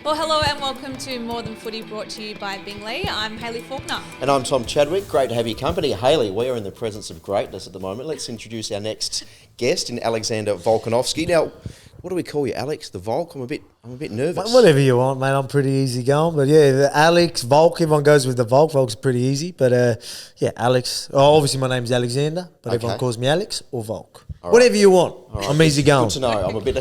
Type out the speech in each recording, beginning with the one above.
Well, hello and welcome to More Than Footy, brought to you by Bingley. I'm Hayley Faulkner. And I'm Tom Chadwick. Great to have your company. Hayley, we are in the presence of greatness at the moment. Let's introduce our next guest in Alexander Volkanovski. Now, what do we call you, Alex? The Volk? I'm a bit nervous. Whatever you want, mate. I'm pretty easy going. But yeah, the Alex, Volk, everyone goes with the Volk. Volk's pretty easy. But yeah, Alex. Oh, obviously my name's Alexander, but everyone calls me Alex or Volk. Right. Whatever you want. Right. I'm easy going. Good to know. I'm a bit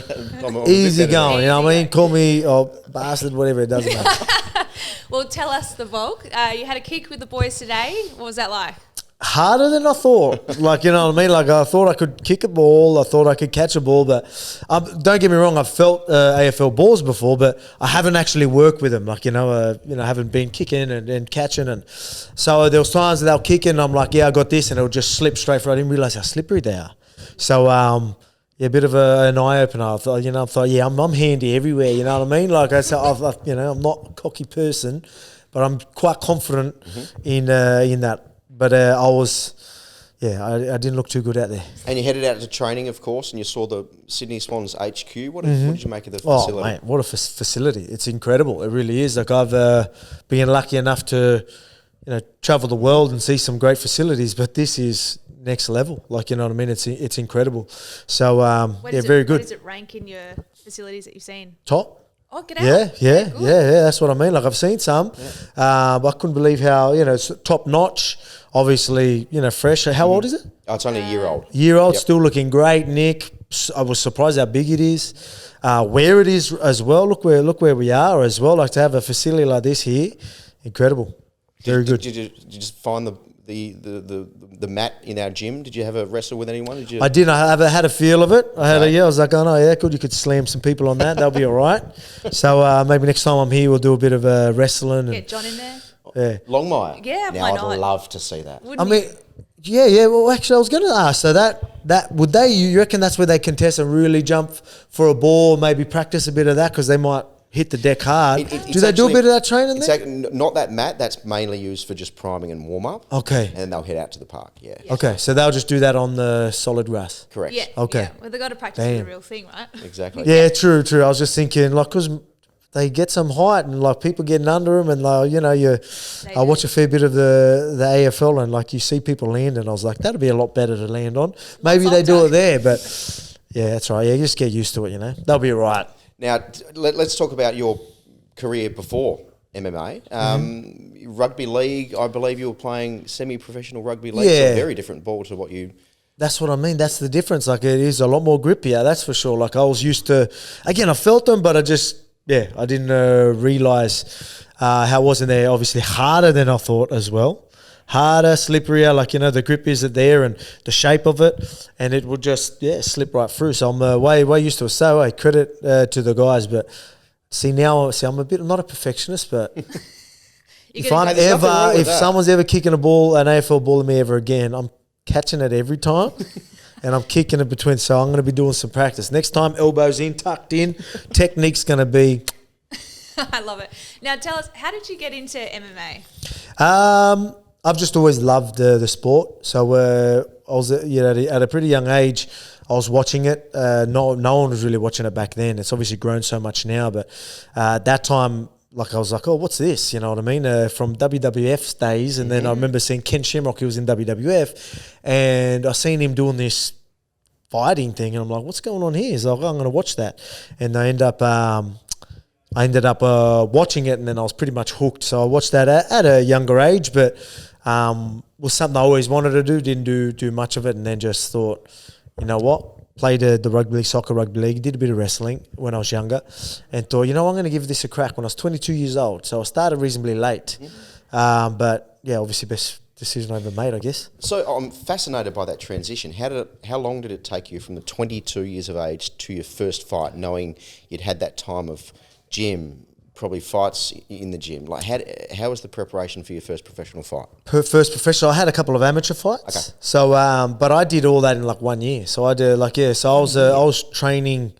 easy going. You know what I mean? Call me bastard, whatever. It doesn't matter. Well, tell us the Volk. You had a kick with the boys today. What was that like? Harder than I thought. Like, you know what I mean? Like, I thought I could kick a ball. I thought I could catch a ball. But don't get me wrong, I've felt AFL balls before, but I haven't actually worked with them. Like, I haven't been kicking and catching. And so there was times that they were kicking, and I'm like, yeah, I got this. And it would just slip straight through. I didn't realise how slippery they are. So, yeah, a bit of an eye-opener. I thought, yeah, I'm handy everywhere, you know what I mean? Like I said, I'm not a cocky person, but I'm quite confident in that. But I didn't look too good out there. And you headed out to training, of course, and you saw the Sydney Swans HQ. What did you make of the facility? Oh, mate, what a facility. It's incredible. It really is. Like, I've been lucky enough to, travel the world and see some great facilities, but this is next level. Like, you know what I mean? It's incredible. So, very good. Where does it rank in your facilities that you've seen? Top. Oh, get out. Yeah. That's what I mean. Like, I've seen some, but I couldn't believe how, it's top notch. Obviously, fresh. How old is it? Oh, it's only a year old. Yep. Still looking great, Nick. I was surprised how big it is, where it is as well. Look where we are as well. Like, to have a facility like this here, incredible. Very good. Did you just find the mat in our gym? Did you have a wrestle with anyone? I did. I had a feel of it. I was like, oh no, yeah, good. You could slam some people on that. That'll be all right. So maybe next time I'm here, we'll do a bit of wrestling. Get John in there. Yeah. Longmire. Yeah, now why I'd not? love to see that. Yeah. Well, actually, I was going to ask. So that would they? You reckon that's where they contest and really jump for a ball? Maybe practice a bit of that because they might hit the deck hard. Do they do a bit of that training there? Not that mat. That's mainly used for just priming and warm up. Okay. And then they'll head out to the park. Yeah. Okay, so they'll just do that on the solid grass. Correct. Yeah. Okay. Yeah. Well, they got to practice for the real thing, right? Exactly. Yeah, true. I was just thinking, like, because they get some height and like people getting under them, and I watch a fair bit of the AFL, and like you see people land, and I was like, that'd be a lot better to land on. Maybe they do it there, but yeah, that's right. Yeah, you just get used to it. They'll be all right. Now let's talk about your career before MMA. Rugby league, I believe you were playing semi-professional rugby league. Yeah. So a very different ball to what you... That's what I mean. That's the difference. Like, it is a lot more grippier, that's for sure. Like, I was used to... Again, I felt them, but I didn't realise how it wasn't there. Obviously harder than I thought as well. Harder, slipperier, like, the grip isn't there and the shape of it, and it would just, slip right through. So I'm way used to it. So, credit to the guys, but... I'm a bit, I'm not a perfectionist, but if someone's ever kicking an AFL ball at me ever again, I'm catching it every time and I'm kicking it between. So I'm going to be doing some practice. Next time, elbows in, tucked in, technique's going to be. I love it. Now tell us, how did you get into MMA? I've just always loved the sport. So I was at a pretty young age, I was watching it. No one was really watching it back then. It's obviously grown so much now, but at that time, like, I was like, oh, what's this? You know what I mean? From WWF days, and then I remember seeing Ken Shamrock. He was in WWF, and I seen him doing this fighting thing, and I'm like, what's going on here? He's like, oh, I'm going to watch that, and I ended up watching it, and then I was pretty much hooked. So I watched that at a younger age, but was something I always wanted to do. Didn't do much of it, and then just thought, you know what? Played the rugby league, did a bit of wrestling when I was younger, and thought, I'm going to give this a crack when I was 22 years old. So I started reasonably late. But yeah, obviously best decision I ever made, I guess. So I'm fascinated by that transition. How long did it take you from the 22 years of age to your first fight, knowing you'd had that time of gym, probably fights in the gym? Like, how was the preparation for your first professional fight? First professional, I had a couple of amateur fights. Okay. So, but I did all that in like 1 year. So I did So I was training.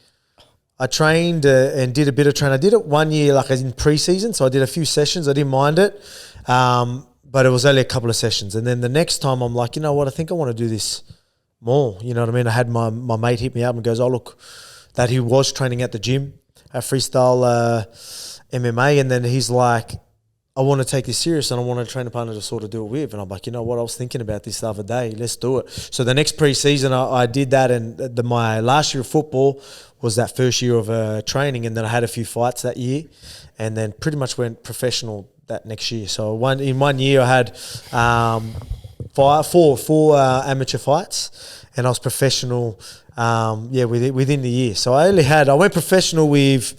I trained and did a bit of training. I did it 1 year, like in pre-season. So I did a few sessions. I didn't mind it, but it was only a couple of sessions. And then the next time, I'm like, you know what? I think I want to do this more. You know what I mean? I had my mate hit me up and goes, oh look, that he was training at the gym at Freestyle. MMA, and then he's like, I want to take this serious and I want to train a partner to sort of do it with. And I'm like, you know what, I was thinking about this the other day. Let's do it. So the next pre-season I did that, and my last year of football was that first year of training, and then I had a few fights that year, and then pretty much went professional that next year. So in 1 year I had four amateur fights, and I was professional within the year. So I went professional with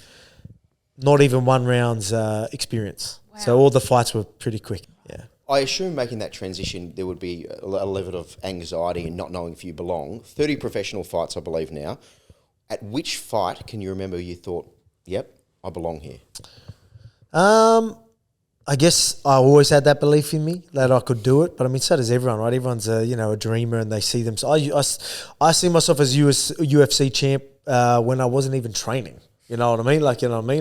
not even 1 round's experience. Wow. So all the fights were pretty quick. Yeah. I assume making that transition, there would be a level of anxiety and not knowing if you belong. 30 professional fights, I believe now. At which fight can you remember you thought, yep, I belong here? I guess I always had that belief in me that I could do it. But I mean, so does everyone, right? Everyone's a dreamer, and they see them. So I see myself as UFC champ when I wasn't even training. You know what I mean?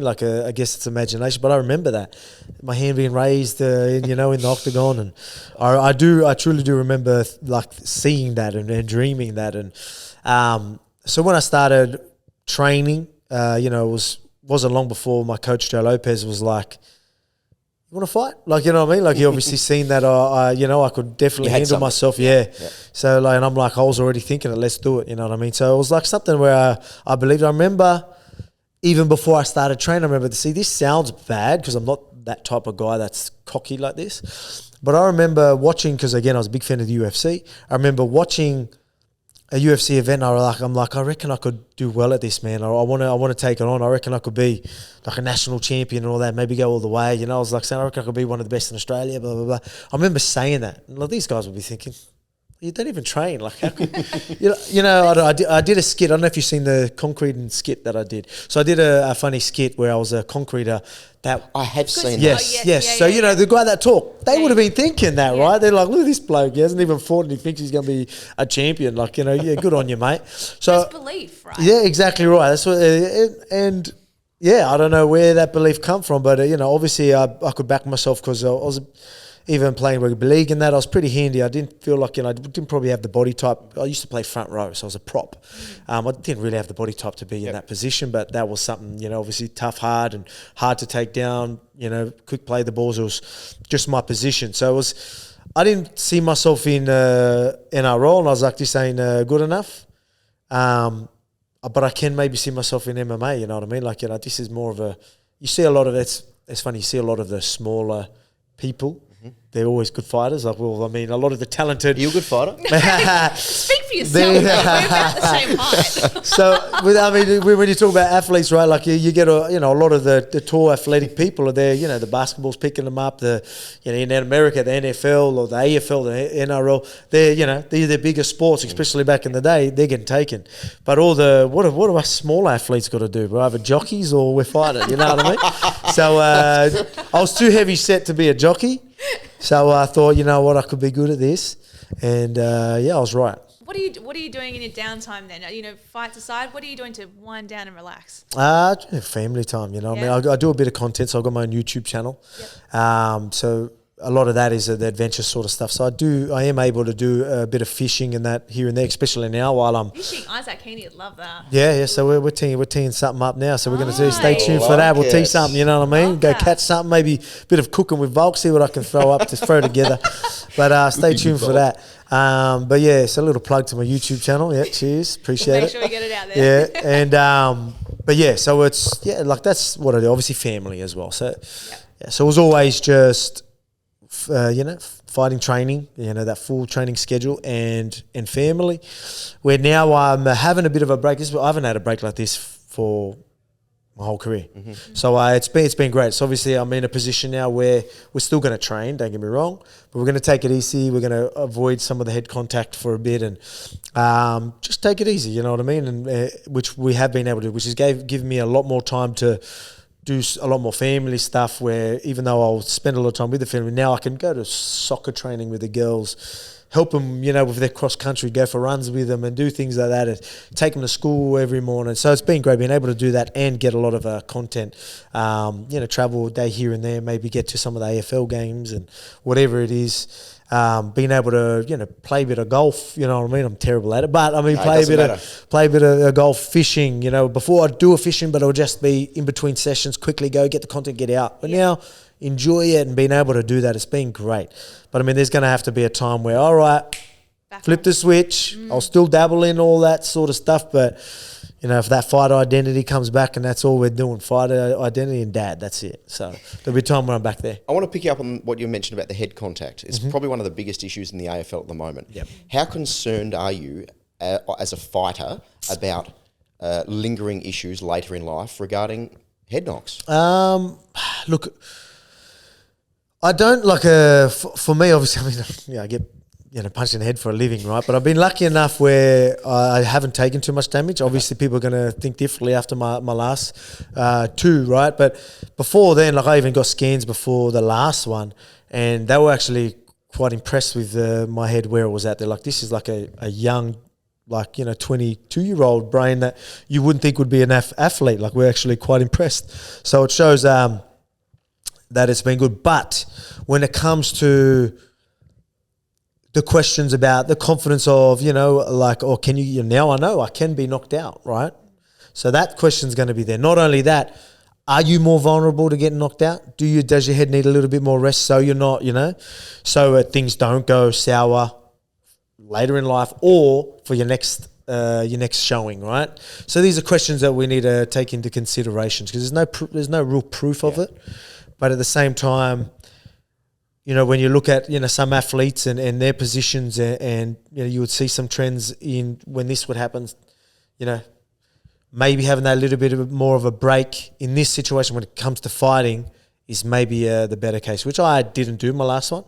Like, I guess it's imagination, but I remember that. My hand being raised, in the octagon. And I truly do remember like seeing that and dreaming that. And so when I started training, it wasn't long before my coach, Joe Lopez, was like, you want to fight? Like, you know what I mean? Like, he obviously seen that I could definitely handle myself. Yeah. So like, and I'm like, I was already thinking it, let's do it. You know what I mean? So it was like something where I believed. I remember even before I started training, I remember this sounds bad because I'm not that type of guy that's cocky like this. But I remember watching, because again, I was a big fan of the UFC. I remember watching a UFC event. I'm like, I reckon I could do well at this, man. I want to take it on. I reckon I could be like a national champion and all that. Maybe go all the way. I was like saying, I reckon I could be one of the best in Australia. Blah blah blah. I remember saying that. And like, these guys would be thinking, you don't even train. Like, how could, I did a skit. I don't know if you've seen the concreting skit that I did. So I did a funny skit where I was a concreter. That I have seen that. Yes. So, the guy that talked, they would have been thinking that, right? They're like, look at this bloke. He hasn't even fought and he thinks he's going to be a champion. Like, good on you, mate. So that's belief, right? Yeah, exactly right. That's what, I don't know where that belief come from, but, obviously I could back myself because I was even playing rugby league and that, I was pretty handy. I didn't feel like, I didn't probably have the body type. I used to play front row, so I was a prop. I didn't really have the body type to be in that position, but that was something, obviously tough, hard to take down, quick play the balls. It was just my position. So I didn't see myself in our role, and I was like, this ain't good enough. But I can maybe see myself in MMA, you know what I mean? Like, this is more of you see a lot of it's funny, you see a lot of the smaller people. They're always good fighters. Like, well, I mean, a lot of the talented. Are you a good fighter? Speak for yourself. We're about the same height. So, when you talk about athletes, right? Like, you get a lot of the tall athletic people are there. The basketball's picking them up. In America, the NFL or the AFL, the NRL, they're the bigger sports, especially back in the day. They're getting taken. But what do us small athletes got to do? We're either jockeys or we're fighters. You know what I mean? So I was too heavy set to be a jockey. So I thought, you know what, I could be good at this, and I was right. What are you doing in your downtime then? Fights aside, what are you doing to wind down and relax? Family time. I mean, I do a bit of content, so I've got my own YouTube channel. Yep. So a lot of that is the adventure sort of stuff. So I am able to do a bit of fishing and that here and there, especially now while I'm fishing. Isaac Heaney would love that. Yeah. So we're teeing something up now. So we're going to stay tuned for that. We'll tee something. You know what I mean? Go catch something. Maybe a bit of cooking with Volk. See what I can throw together. But stay tuned for that. But yeah, it's a little plug to my YouTube channel. Yeah, cheers. Appreciate it. Make sure we get it out there. Yeah, and but yeah, so it's like that's what I do. Obviously, family as well. So so it was always just. Fighting training, that full training schedule and family, where now I'm having a bit of a break. I haven't had a break like this for my whole career. Mm-hmm. So it's been great. So obviously I'm in a position now where we're still going to train, don't get me wrong, but we're going to take it easy. We're going to avoid some of the head contact for a bit and just take it easy, you know what I mean? And which we have been able to do, which has given me a lot more time to do a lot more family stuff, where even though I'll spend a lot of time with the family, now I can go to soccer training with the girls help them, with their cross country, go for runs with them and do things like that, and take them to school every morning. So it's been great being able to do that and get a lot of content, travel a day here and there, maybe get to some of the AFL games and whatever it is. Being able to, play a bit of golf, you know what I mean? I'm terrible at it, but I mean, play a bit of golf, fishing, before I'd do a fishing, but it'll just be in between sessions, quickly go, get the content, get out. But now, enjoy it and being able to do that, it's been great. But I mean, there's going to have to be a time where, all right, flip the switch. I'll still dabble in all that sort of stuff, but if that fighter identity comes back and that's all we're doing, fighter identity and dad, that's it. So there'll be a time when I'm back there. I want to pick you up on what you mentioned about the head contact. It's probably one of the biggest issues in the AFL at the moment. Yep. How concerned are you as a fighter about lingering issues later in life regarding head knocks? Look, I don't for me, obviously, I get punched in the head for a living, right? But I've been lucky enough where I haven't taken too much damage. Obviously, people are going to think differently after my last two, right? But before then, I even got scans before the last one, and they were actually quite impressed with my head where it was at. They're like, this is like a young, 22-year-old brain that you wouldn't think would be an athlete. Like, we're actually quite impressed. So it shows that it's been good. But when it comes to the questions about the confidence of, can you, now I know I can be knocked out, right? So that question's going to be there. Not only that, are you more vulnerable to getting knocked out? Does your head need a little bit more rest so you're not, so things don't go sour later in life or for your next showing, right? So these are questions that we need to take into consideration because there's no real proof of it. But at the same time, when you look at, some athletes and their positions and you would see some trends in when this would happen, maybe having that little bit of more of a break in this situation when it comes to fighting is maybe the better case, which I didn't do my last one.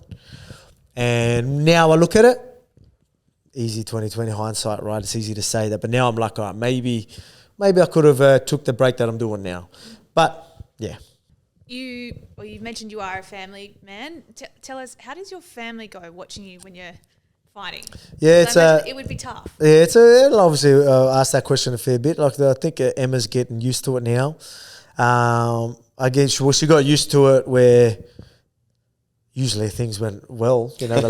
And now I look at it, easy 2020 hindsight, right? It's easy to say that. But now I'm like, all right, maybe I could have took the break that I'm doing now. But, yeah. You mentioned you are a family man. Tell us, how does your family go watching you when you're fighting? Yeah, it would be tough. Yeah, it'll obviously ask that question a fair bit. I think Emma's getting used to it now. I guess she got used to it where usually things went well. The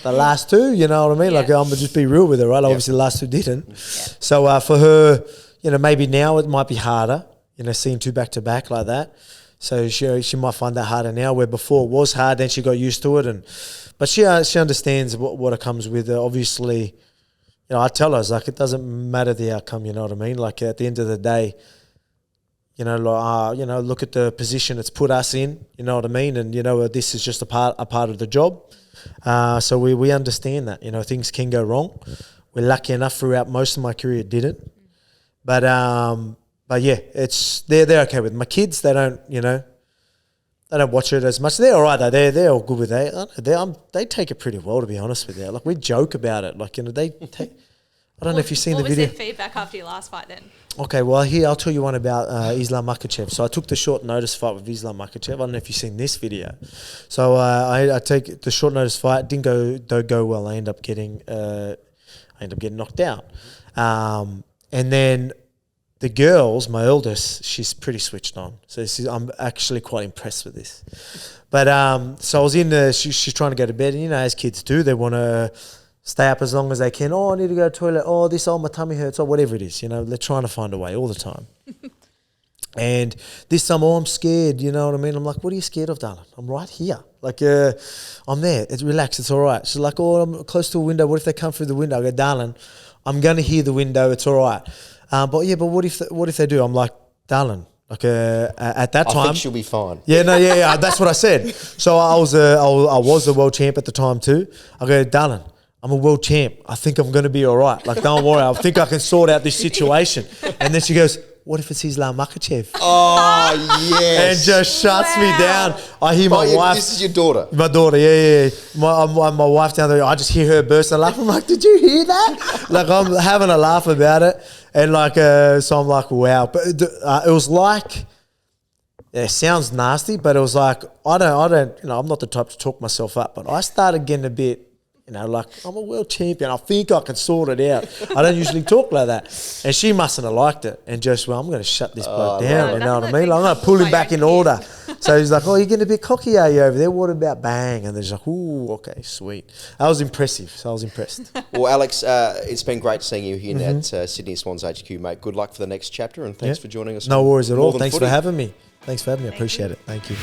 last two. You know what I mean? Yeah. I'm gonna just be real with her, right? Yep. Obviously, the last two didn't. Yeah. So for her, maybe now it might be harder. Seeing two back to back like that. So she might find that harder now, where before it was hard, then she got used to it, but she understands what it comes with. Obviously, I tell her, it doesn't matter the outcome. You know what I mean? At the end of the day, look at the position it's put us in. You know what I mean? And this is just a part of the job. So we understand that. Things can go wrong. We're lucky enough throughout most of my career it didn't, but yeah, they're okay with it. My kids. They don't watch it as much. They're all right though. They're all good with it. They take it pretty well, to be honest with you. We joke about it. They take. I don't know if you've seen the video. What was their feedback after your last fight then? Okay, well I'll tell you one about Islam Makachev. So I took the short notice fight with Islam Makachev. I don't know if you've seen this video. So I take the short notice fight. Didn't go well. I ended up getting knocked out, and then. The girls, my eldest, she's pretty switched on. So I'm actually quite impressed with this. But so I was she's trying to go to bed. And as kids do, they want to stay up as long as they can. Oh, I need to go to the toilet. Oh, my tummy hurts. Or whatever it is. They're trying to find a way all the time. And this time, I'm scared. You know what I mean? I'm like, what are you scared of, darling? I'm right here. I'm there. It's relaxed. It's all right. She's like, oh, I'm close to a window. What if they come through the window? I go, darling, I'm going to hear the window. It's all right. But what if they do? I'm like, darling, at that time, I think she'll be fine. Yeah, that's what I said. So I was a world champ at the time too. I go, darling, I'm a world champ. I think I'm going to be all right. Don't worry. I think I can sort out this situation. And then she goes, what if it's Islam Makachev? Oh, yes. And just shuts me down. I hear my wife. This is your daughter? My daughter, yeah. My wife down there, I just hear her burst and laugh. I'm like, did you hear that? I'm having a laugh about it. And so I'm like, wow. But it was it sounds nasty, but it was I'm not the type to talk myself up. But I started getting a bit, You know, like, I'm a world champion. I think I can sort it out. I don't usually talk like that. And she mustn't have liked it and just, well, I'm going to shut this bloke down. You know what I mean? Like, I'm going to pull him back in order. So he's like, oh, you're getting a bit cocky, are you, over there? What about bang? And they're just like, ooh, okay, sweet. That was impressive. So I was impressed. Well, Alex, it's been great seeing you here at Sydney Swans HQ, mate. Good luck for the next chapter, and thanks for joining us. No worries at all. More Than Thanks Footy. for having me. I appreciate it. Thank you.